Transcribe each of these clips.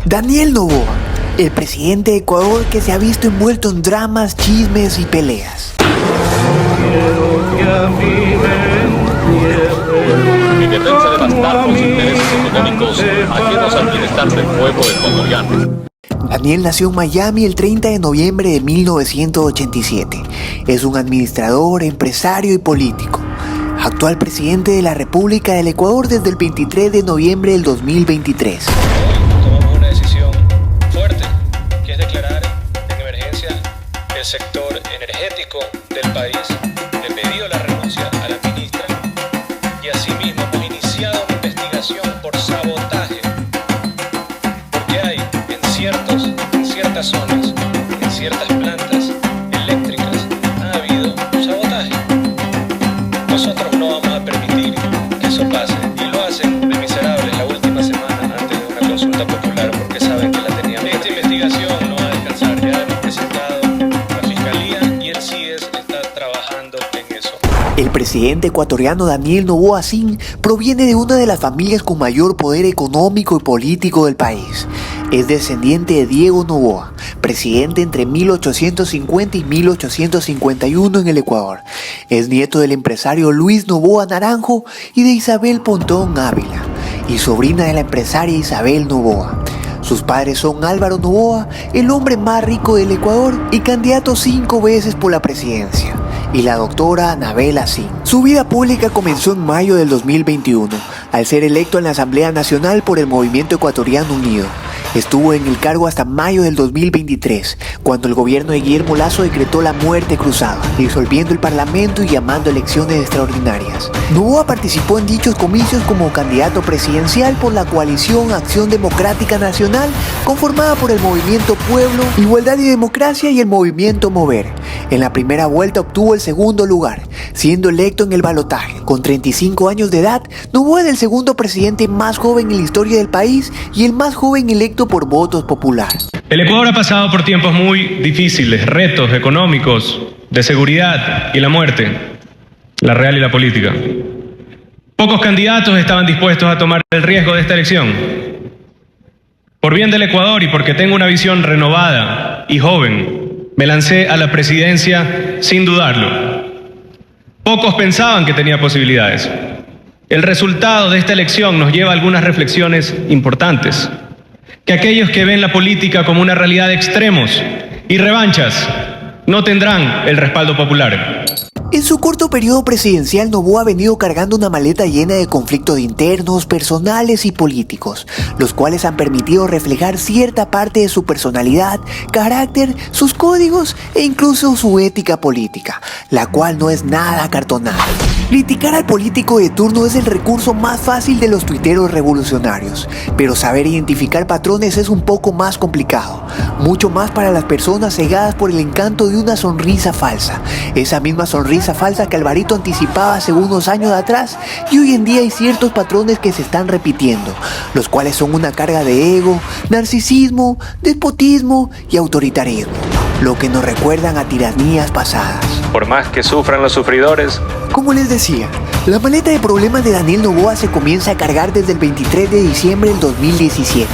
Daniel Noboa, el presidente de Ecuador que se ha visto envuelto en dramas, chismes y peleas. Mi defensa de bastar los intereses económicos ajenos al bienestar del pueblo ecuatoriano. Daniel nació en Miami el 30 de noviembre de 1987. Es un administrador, empresario y político. Actual presidente de la República del Ecuador desde el 23 de noviembre del 2023. Hoy tomamos una decisión fuerte, que es declarar en emergencia el sector energético del país. Le pedido la renuncia a la ministra y asimismo hemos iniciado una investigación por sabotaje, porque hay en ciertas zonas, en ciertas plantas eléctricas, ha habido sabotaje. Nosotros no vamos a permitir que eso pase, y lo hacen de miserables la última semana antes de una consulta popular, porque saben que la tenían. Esta investigación no va a descansar, ya hemos presentado a la Fiscalía y el CIES está trabajando en eso. El presidente ecuatoriano Daniel Noboa Sin proviene de una de las familias con mayor poder económico y político del país. Es descendiente de Diego Noboa, presidente entre 1850 y 1851 en el Ecuador. Es nieto del empresario Luis Noboa Naranjo y de Isabel Pontón Ávila, y sobrina de la empresaria Isabel Noboa. Sus padres son Álvaro Noboa, el hombre más rico del Ecuador y candidato 5 veces por la presidencia, y la doctora Anabela Sin. Su vida pública comenzó en mayo del 2021, al ser electo en la Asamblea Nacional por el Movimiento Ecuatoriano Unido. Estuvo en el cargo hasta mayo del 2023, cuando el gobierno de Guillermo Lasso decretó la muerte cruzada, disolviendo el parlamento y llamando elecciones extraordinarias. Noboa participó en dichos comicios como candidato presidencial por la coalición Acción Democrática Nacional, conformada por el Movimiento Pueblo, Igualdad y Democracia y el Movimiento Mover. En la primera vuelta obtuvo el segundo lugar, siendo electo en el balotaje. Con 35 años de edad, Noboa es el segundo presidente más joven en la historia del país y el más joven electo por votos populares. El Ecuador ha pasado por tiempos muy difíciles, retos económicos, de seguridad y la muerte, la real y la política. Pocos candidatos estaban dispuestos a tomar el riesgo de esta elección. Por bien del Ecuador y porque tengo una visión renovada y joven, me lancé a la presidencia sin dudarlo. Pocos pensaban que tenía posibilidades. El resultado de esta elección nos lleva a algunas reflexiones importantes. Que aquellos que ven la política como una realidad de extremos y revanchas no tendrán el respaldo popular. En su corto periodo presidencial, Noboa ha venido cargando una maleta llena de conflictos internos, personales y políticos, los cuales han permitido reflejar cierta parte de su personalidad, carácter, sus códigos e incluso su ética política, la cual no es nada acartonada. Criticar al político de turno es el recurso más fácil de los tuiteros revolucionarios, pero saber identificar patrones es un poco más complicado, mucho más para las personas cegadas por el encanto de una sonrisa falsa, esa misma sonrisa falsa que Alvarito anticipaba hace unos años atrás, y hoy en día hay ciertos patrones que se están repitiendo, los cuales son una carga de ego, narcisismo, despotismo y autoritarismo, lo que nos recuerdan a tiranías pasadas. Por más que sufran los sufridores, Como les decía, la maleta de problemas de Daniel Noboa se comienza a cargar desde el 23 de diciembre del 2017,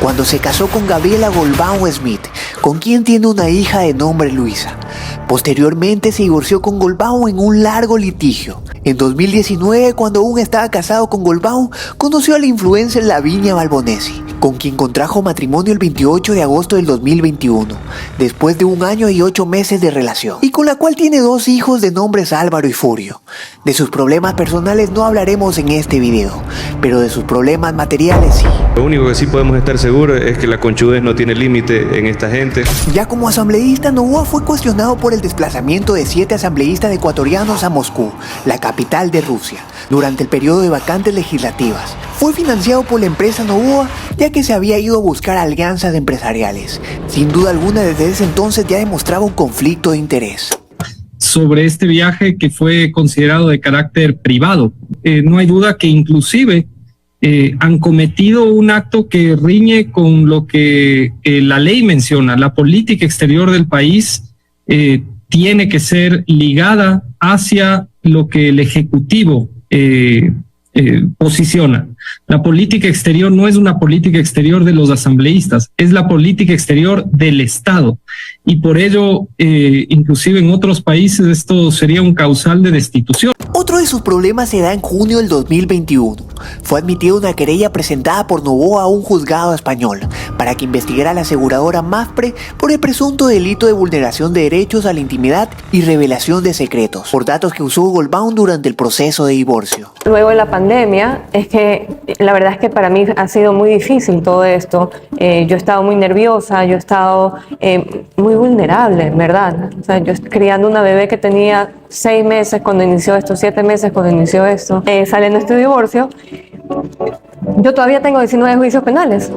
cuando se casó con Gabriela Golbao Smith, con quien tiene una hija de nombre Luisa. Posteriormente se divorció con Golbao en un largo litigio. En 2019, cuando aún estaba casado con Golbao, conoció a la influencer Lavinia Balbonesi, con quien contrajo matrimonio el 28 de agosto del 2021, después de 1 año y 8 meses de relación, y con la cual tiene 2 hijos de nombres Álvaro y Furio. De sus problemas personales no hablaremos en este video, pero de sus problemas materiales sí. Lo único que sí podemos estar seguros es que la conchudez no tiene límite en esta gente. Ya como asambleísta, Noboa fue cuestionado por el desplazamiento de 7 asambleístas ecuatorianos a Moscú, la capital de Rusia, durante el periodo de vacantes legislativas. Fue financiado por la empresa Noboa, ya que se había ido a buscar alianzas empresariales. Sin duda alguna, desde ese entonces ya demostraba un conflicto de interés. Sobre este viaje que fue considerado de carácter privado, no hay duda que inclusive han cometido un acto que riñe con lo que la ley menciona. La política exterior del país tiene que ser ligada hacia lo que el Ejecutivo posiciona. La política exterior no es una política exterior de los asambleístas, es la política exterior del Estado. Y por ello, inclusive en otros países, esto sería un causal de destitución. Otro de sus problemas se da en junio del 2021. Fue admitida una querella presentada por Noboa a un juzgado español para que investigara a la aseguradora Mapfre por el presunto delito de vulneración de derechos a la intimidad y revelación de secretos, por datos que usó Goldbaum durante el proceso de divorcio. Luego de la pandemia, es que la verdad es que para mí ha sido muy difícil todo esto. Yo he estado muy nerviosa, yo he estado muy vulnerable, ¿verdad? O sea, yo criando una bebé que tenía 6 meses cuando inició esto, 7 meses cuando inició esto, saliendo de este divorcio, yo todavía tengo 19 juicios penales.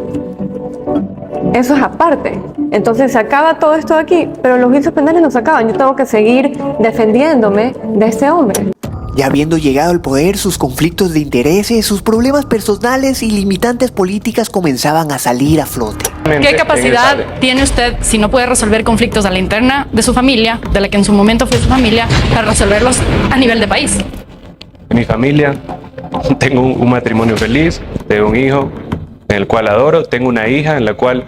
Eso es aparte. Entonces se acaba todo esto de aquí, pero los juicios penales no se acaban. Yo tengo que seguir defendiéndome de este hombre. Ya habiendo llegado al poder, sus conflictos de intereses, sus problemas personales y limitantes políticas comenzaban a salir a flote. ¿Qué capacidad tiene usted, si no puede resolver conflictos a la interna de su familia, de la que en su momento fue su familia, para resolverlos a nivel de país? En mi familia tengo un matrimonio feliz, tengo un hijo en el cual adoro, tengo una hija en la cual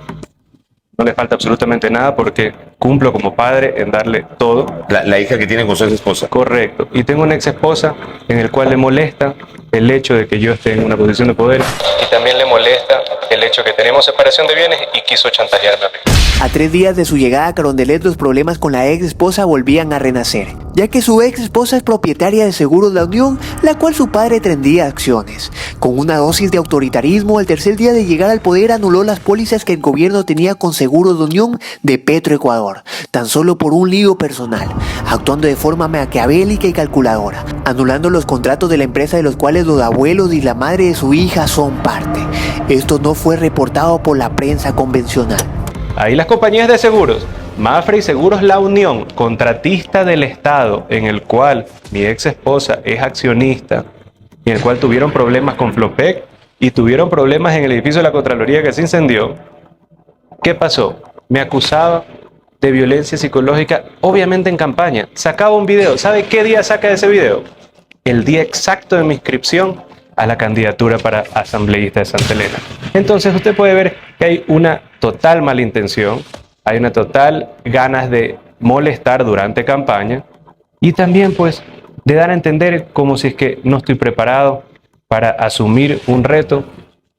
no le falta absolutamente nada porque cumplo como padre en darle todo. La hija que tiene con su ex esposa. Correcto. Y tengo una ex esposa en el cual le molesta el hecho de que yo esté en una posición de poder. Y también le molesta el hecho de que tenemos separación de bienes y quiso chantajearme a mí. A 3 días de su llegada a Carondelet, los problemas con la ex esposa volvían a renacer, ya que su ex esposa es propietaria de Seguros La Unión, la cual su padre tendría acciones. Con una dosis de autoritarismo, al tercer día de llegar al poder anuló las pólizas que el gobierno tenía con Seguros La Unión de Petroecuador, tan solo por un lío personal, actuando de forma maquiavélica y calculadora, anulando los contratos de la empresa de los cuales los abuelos y la madre de su hija son parte. Esto no fue reportado por la prensa convencional. Ahí las compañías de seguros, Mapfre y Seguros La Unión, contratista del Estado, en el cual mi ex esposa es accionista, y en el cual tuvieron problemas con Flopec y tuvieron problemas en el edificio de la Contraloría que se incendió. ¿Qué pasó? Me acusaba de violencia psicológica, obviamente en campaña. Sacaba un video. ¿Sabe qué día saca ese video? El día exacto de mi inscripción a la candidatura para asambleísta de Santa Elena. Entonces usted puede ver que hay una total malintención, hay una total ganas de molestar durante campaña y también pues de dar a entender como si es que no estoy preparado para asumir un reto,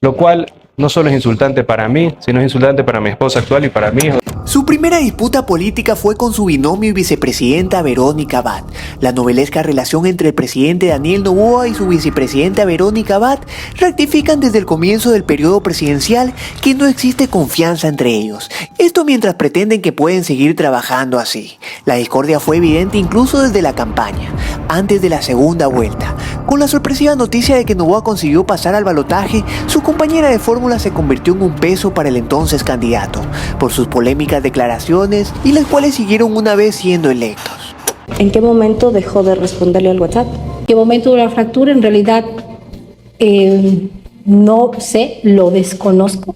lo cual no solo es insultante para mí, sino es insultante para mi esposa actual y para mi hijo. Su primera disputa política fue con su binomio y vicepresidenta Verónica Abad. La novelesca relación entre el presidente Daniel Noboa y su vicepresidenta Verónica Abad rectifican desde el comienzo del periodo presidencial que no existe confianza entre ellos. Esto mientras pretenden que pueden seguir trabajando así. La discordia fue evidente incluso desde la campaña, antes de la segunda vuelta. Con la sorpresiva noticia de que Noboa consiguió pasar al balotaje, su compañera de fórmula se convirtió en un peso para el entonces candidato, por sus polémicas declaraciones y las cuales siguieron una vez siendo electos. ¿En qué momento dejó de responderle al WhatsApp? ¿En qué momento de la fractura? En realidad no sé, lo desconozco.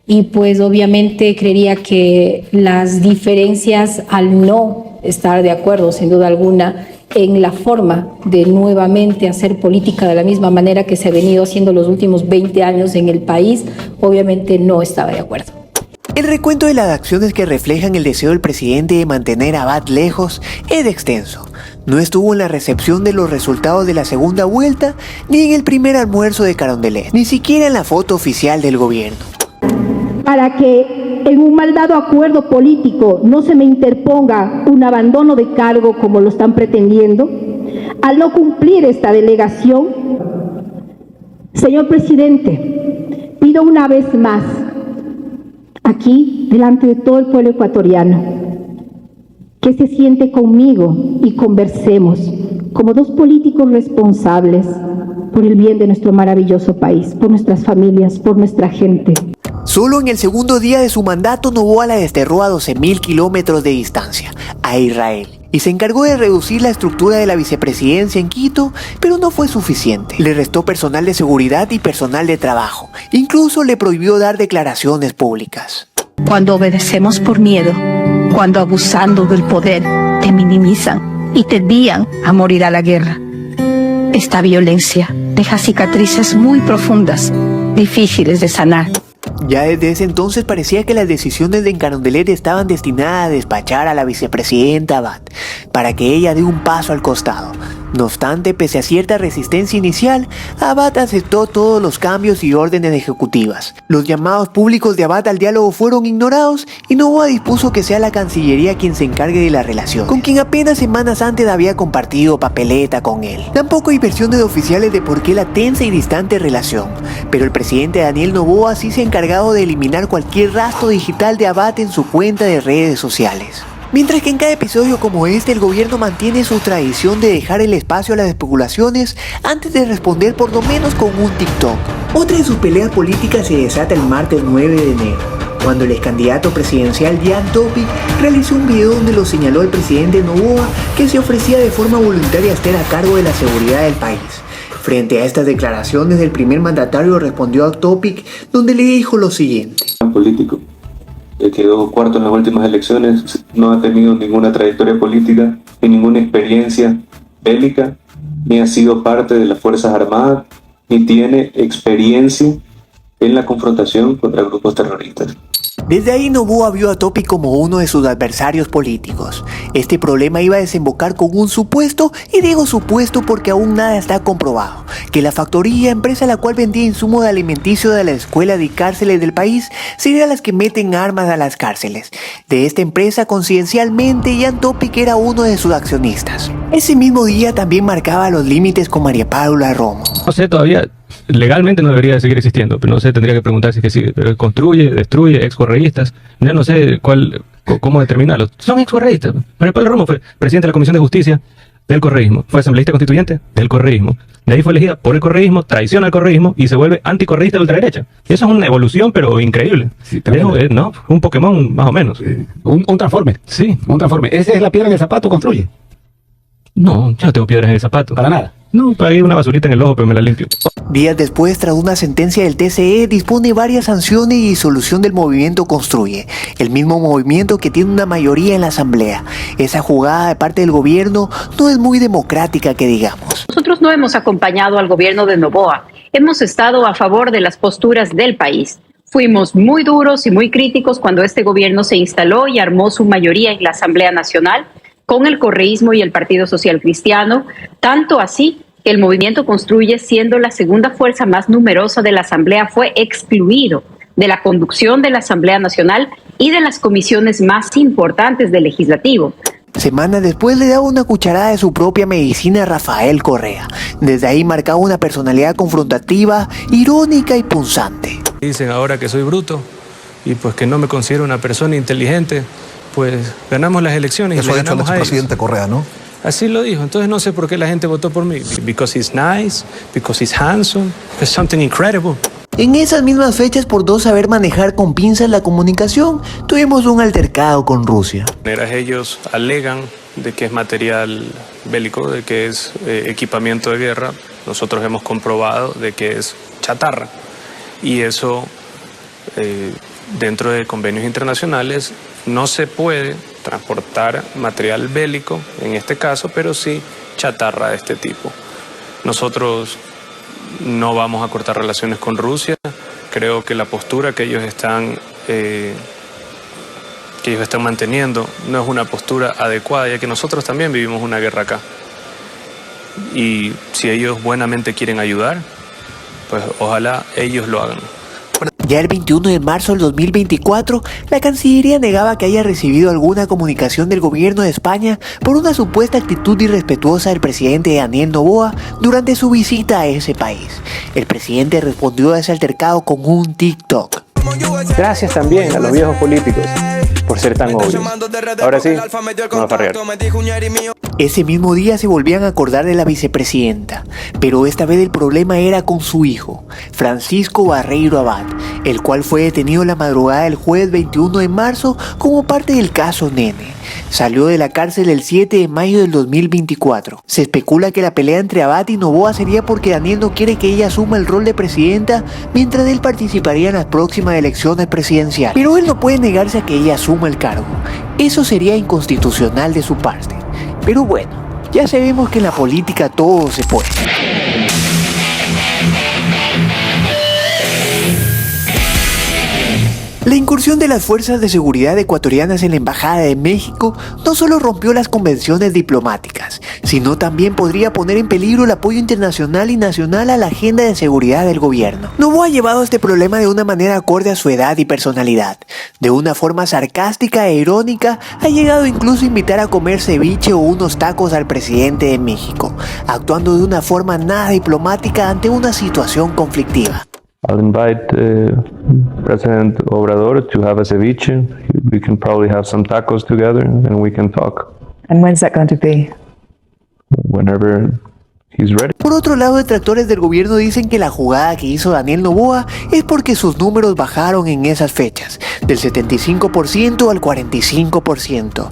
Y pues obviamente creería que las diferencias al no estar de acuerdo, sin duda alguna, en la forma de nuevamente hacer política de la misma manera que se ha venido haciendo los últimos 20 años en el país, obviamente no estaba de acuerdo. El recuento de las acciones que reflejan el deseo del presidente de mantener a Abad lejos es extenso. No estuvo en la recepción de los resultados de la segunda vuelta, ni en el primer almuerzo de Carondelet, ni siquiera en la foto oficial del gobierno. Para que en un mal dado acuerdo político no se me interponga un abandono de cargo como lo están pretendiendo, al no cumplir esta delegación, señor presidente, pido una vez más, aquí, delante de todo el pueblo ecuatoriano, que se siente conmigo y conversemos como dos políticos responsables por el bien de nuestro maravilloso país, por nuestras familias, por nuestra gente. Solo en el segundo día de su mandato, Noboa la desterró a 12.000 kilómetros de distancia, a Israel, y se encargó de reducir la estructura de la vicepresidencia en Quito, pero no fue suficiente. Le restó personal de seguridad y personal de trabajo. Incluso le prohibió dar declaraciones públicas. Cuando obedecemos por miedo, cuando abusando del poder te minimizan y te envían a morir a la guerra. Esta violencia deja cicatrices muy profundas, difíciles de sanar. Ya desde ese entonces parecía que las decisiones de Carondelet estaban destinadas a despachar a la vicepresidenta Abad, para que ella dé un paso al costado. No obstante, pese a cierta resistencia inicial, Abad aceptó todos los cambios y órdenes ejecutivas. Los llamados públicos de Abad al diálogo fueron ignorados y Noboa dispuso que sea la Cancillería quien se encargue de la relación, con quien apenas semanas antes había compartido papeleta con él. Tampoco hay versiones oficiales de por qué la tensa y distante relación, pero el presidente Daniel Noboa sí se ha encargado de eliminar cualquier rastro digital de Abad en su cuenta de redes sociales. Mientras que en cada episodio como este el gobierno mantiene su tradición de dejar el espacio a las especulaciones antes de responder por lo menos con un TikTok. Otra de sus peleas políticas se desata el martes 9 de enero, cuando el ex candidato presidencial Jan Topic realizó un video donde lo señaló el presidente Noboa que se ofrecía de forma voluntaria a estar a cargo de la seguridad del país. Frente a estas declaraciones, el primer mandatario respondió a Topic donde le dijo lo siguiente. Político. Quedó cuarto en las últimas elecciones, no ha tenido ninguna trayectoria política, ni ninguna experiencia bélica, ni ha sido parte de las Fuerzas Armadas, ni tiene experiencia en la confrontación contra grupos terroristas. Desde ahí Noboa vio a Topic como uno de sus adversarios políticos. Este problema iba a desembocar con un supuesto, y digo supuesto porque aún nada está comprobado, que la factoría, empresa la cual vendía insumos de alimenticio de la escuela de cárceles del país, sería las que meten armas a las cárceles. De esta empresa, coincidencialmente, Jan Topic era uno de sus accionistas. Ese mismo día también marcaba los límites con María Paula Romo. No sé, todavía legalmente no debería seguir existiendo, pero no sé, tendría que preguntar si es que sigue. Pero construye, destruye, excorreístas, ya no sé cómo determinarlo. Son excorreístas. María Paula Romo fue presidente de la Comisión de Justicia del correísmo, fue asambleísta constituyente del correísmo, de ahí fue elegida por el correísmo, traiciona al correísmo y se vuelve anticorreísta de ultraderecha. Y eso es una evolución, pero increíble. Sí, ¿no? Un Pokémon más o menos. Un Transformer. Sí. Un Transformer. ¿Esa es la piedra en el zapato? ¿Construye? No, yo no tengo piedras en el zapato. Para nada. No, para ir una basurita en el ojo, pero me la limpio. Días después, tras una sentencia del TCE, dispone varias sanciones y disolución del movimiento Construye, el mismo movimiento que tiene una mayoría en la asamblea. Esa jugada de parte del gobierno no es muy democrática, que digamos. Nosotros no hemos acompañado al gobierno de Noboa, hemos estado a favor de las posturas del país. Fuimos muy duros y muy críticos cuando este gobierno se instaló y armó su mayoría en la Asamblea Nacional con el correísmo y el Partido Social Cristiano, tanto así que el movimiento Construye, siendo la segunda fuerza más numerosa de la Asamblea, fue excluido de la conducción de la Asamblea Nacional y de las comisiones más importantes del Legislativo. Semanas después le daba una cucharada de su propia medicina a Rafael Correa. Desde ahí marcaba una personalidad confrontativa, irónica y punzante. Dicen ahora que soy bruto y pues que no me considero una persona inteligente, pues ganamos las elecciones. Eso y le ha dicho el ganamos a ellos. expresidente Correa, ¿no? Así lo dijo, entonces no sé por qué la gente votó por mí. Because he's nice, because he's handsome, it's something incredible. En esas mismas fechas, por no saber manejar con pinzas la comunicación, tuvimos un altercado con Rusia. Ellos alegan de que es material bélico, de que es equipamiento de guerra. Nosotros hemos comprobado de que es chatarra. Y eso, dentro de convenios internacionales, no se puede transportar material bélico, en este caso, pero sí chatarra de este tipo. Nosotros no vamos a cortar relaciones con Rusia. Creo que la postura que ellos están manteniendo no es una postura adecuada, ya que nosotros también vivimos una guerra acá. Y si ellos buenamente quieren ayudar, pues ojalá ellos lo hagan. Ya el 21 de marzo del 2024, la Cancillería negaba que haya recibido alguna comunicación del gobierno de España por una supuesta actitud irrespetuosa del presidente Daniel Noboa durante su visita a ese país. El presidente respondió a ese altercado con un TikTok. Gracias también a los viejos políticos por ser tan obvios. Ahora sí, vamos a farrear. Ese mismo día se volvían a acordar de la vicepresidenta, pero esta vez el problema era con su hijo, Francisco Barreiro Abad, el cual fue detenido la madrugada del jueves 21 de marzo como parte del caso Nene. Salió de la cárcel el 7 de mayo del 2024. Se especula que la pelea entre Abad y Noboa sería porque Daniel no quiere que ella asuma el rol de presidenta, mientras él participaría en las próximas elecciones presidenciales. Pero él no puede negarse a que ella asuma el cargo. Eso sería inconstitucional de su parte. Pero bueno, ya sabemos que en la política todo se puede. La incursión de las fuerzas de seguridad ecuatorianas en la Embajada de México no solo rompió las convenciones diplomáticas, sino también podría poner en peligro el apoyo internacional y nacional a la agenda de seguridad del gobierno. Noboa ha llevado este problema de una manera acorde a su edad y personalidad. De una forma sarcástica e irónica, ha llegado incluso a invitar a comer ceviche o unos tacos al presidente de México, actuando de una forma nada diplomática ante una situación conflictiva. I'll invite President Obrador to have a ceviche. We can probably have some tacos together and we can talk. And when's that going to be? Whenever he's ready. Por otro lado, detractores del gobierno dicen que la jugada que hizo Daniel Noboa es porque sus números bajaron en esas fechas, del 75% al 45%.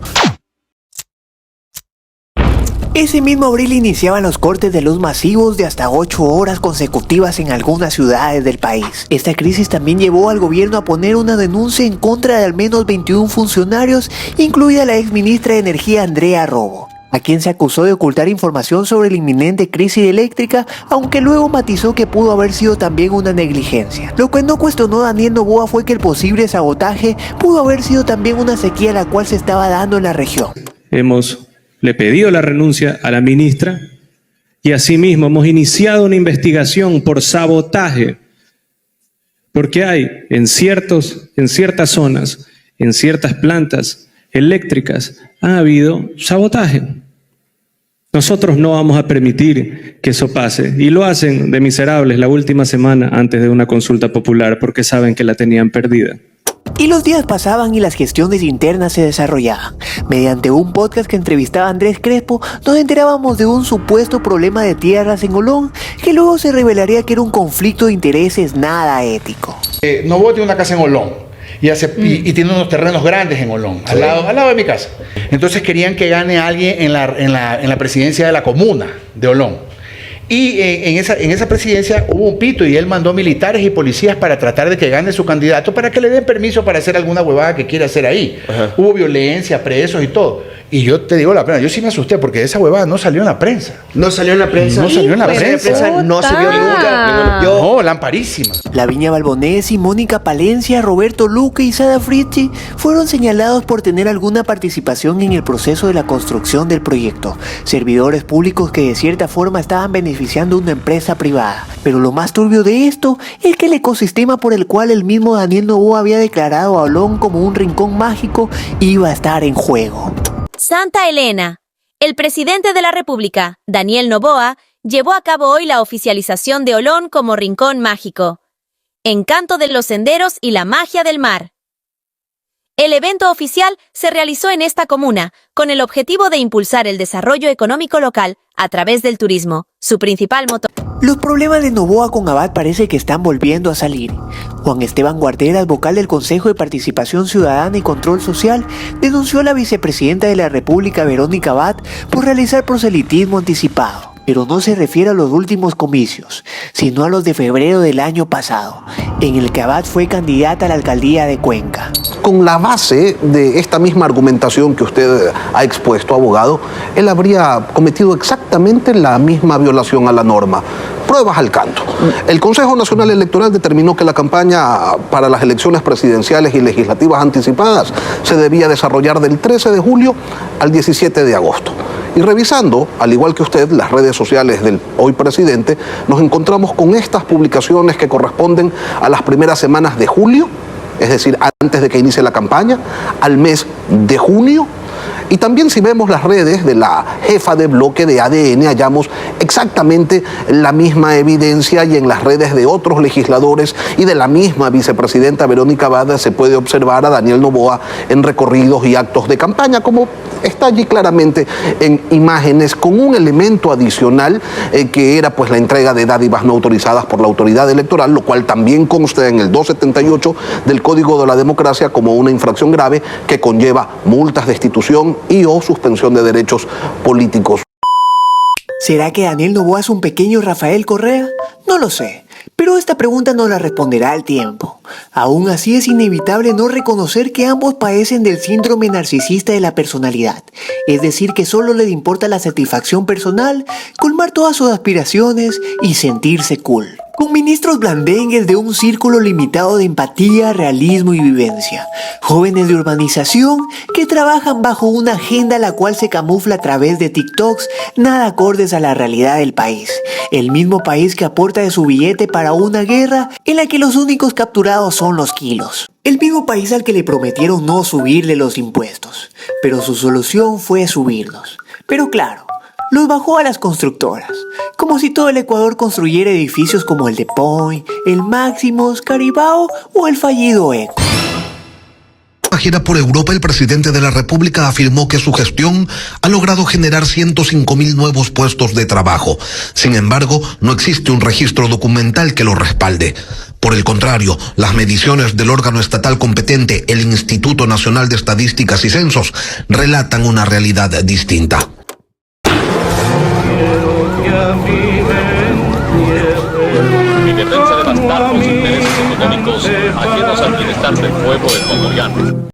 Ese mismo abril iniciaban los cortes de luz masivos de hasta 8 horas consecutivas en algunas ciudades del país. Esta crisis también llevó al gobierno a poner una denuncia en contra de al menos 21 funcionarios, incluida la exministra de Energía Andrea Robo, a quien se acusó de ocultar información sobre la inminente crisis eléctrica, aunque luego matizó que pudo haber sido también una negligencia. Lo que no cuestionó Daniel Noboa fue que el posible sabotaje pudo haber sido también una sequía la cual se estaba dando en la región. Le pedido la renuncia a la ministra y asimismo hemos iniciado una investigación por sabotaje, porque hay en ciertas zonas, en ciertas plantas eléctricas, ha habido sabotaje. Nosotros no vamos a permitir que eso pase y lo hacen de miserables la última semana antes de una consulta popular porque saben que la tenían perdida. Y los días pasaban y las gestiones internas se desarrollaban. Mediante un podcast que entrevistaba a Andrés Crespo, nos enterábamos de un supuesto problema de tierras en Olón, que luego se revelaría que era un conflicto de intereses nada ético. Noboa tiene una casa en Olón y tiene unos terrenos grandes en Olón, al lado de mi casa. Entonces querían que gane alguien en la presidencia de la comuna de Olón. Y en esa presidencia hubo un pito y él mandó militares y policías para tratar de que gane su candidato para que le den permiso para hacer alguna huevada que quiera hacer ahí. Ajá. Hubo violencia, presos y todo. Y yo te digo la pena, yo sí me asusté porque esa huevada no salió en la prensa. ¿No salió en la prensa? No salió en la prensa. No se vio nunca. No, lamparísima. Lavinia Balbonesi, Mónica Palencia, Roberto Luque y Sada Fritzi fueron señalados por tener alguna participación en el proceso de la construcción del proyecto. Servidores públicos que de cierta forma estaban beneficiando a una empresa privada. Pero lo más turbio de esto es que el ecosistema por el cual el mismo Daniel Noboa había declarado a Olón como un rincón mágico iba a estar en juego. Santa Elena. El presidente de la República, Daniel Noboa, llevó a cabo hoy la oficialización de Olón como rincón mágico. Encanto de los senderos y la magia del mar. El evento oficial se realizó en esta comuna con el objetivo de impulsar el desarrollo económico local a través del turismo, su principal motor. Los problemas de Noboa con Abad parece que están volviendo a salir. Juan Esteban Guarderas, vocal del Consejo de Participación Ciudadana y Control Social, denunció a la vicepresidenta de la República, Verónica Abad, por realizar proselitismo anticipado. Pero no se refiere a los últimos comicios, sino a los de febrero del año pasado, en el que Abad fue candidata a la alcaldía de Cuenca. Con la base de esta misma argumentación que usted ha expuesto, abogado, él habría cometido exactamente la misma violación a la norma. Pruebas al canto. El Consejo Nacional Electoral determinó que la campaña para las elecciones presidenciales y legislativas anticipadas se debía desarrollar del 13 de julio al 17 de agosto. Y revisando, al igual que usted, las redes sociales del hoy presidente, nos encontramos con estas publicaciones que corresponden a las primeras semanas de julio, es decir, antes de que inicie la campaña, al mes de junio. Y también si vemos las redes de la jefa de bloque de ADN, hallamos exactamente la misma evidencia, y en las redes de otros legisladores y de la misma vicepresidenta Verónica Abad se puede observar a Daniel Noboa en recorridos y actos de campaña, como está allí claramente en imágenes, con un elemento adicional que era pues la entrega de dádivas no autorizadas por la autoridad electoral, lo cual también consta en el 278 del Código de la Democracia como una infracción grave que conlleva multas, destitución y o suspensión de derechos políticos. ¿Será que Daniel Noboa es un pequeño Rafael Correa? No lo sé, pero esta pregunta nos la responderá el tiempo. Aún así es inevitable no reconocer que ambos padecen del síndrome narcisista de la personalidad, es decir, que solo les importa la satisfacción personal, colmar todas sus aspiraciones y sentirse cool. con ministros blandengues de un círculo limitado de empatía, realismo y vivencia, jóvenes de urbanización que trabajan bajo una agenda la cual se camufla a través de TikToks nada acordes a la realidad del país, el mismo país que aporta de su billete para una guerra en la que los únicos capturados son los kilos. El mismo país al que le prometieron no subirle los impuestos, pero su solución fue subirlos. Pero claro, los bajó a las constructoras, como si todo el Ecuador construyera edificios como el de Point, el Máximos, Caribao o el fallido Eco. En gira por Europa, el presidente de la República afirmó que su gestión ha logrado generar 105.000 nuevos puestos de trabajo. Sin embargo, no existe un registro documental que lo respalde. Por el contrario, las mediciones del órgano estatal competente, el Instituto Nacional de Estadísticas y Censos, relatan una realidad distinta. Mi defensa de bastardos intereses económicos ajenos al bienestar del pueblo ecuatoriano.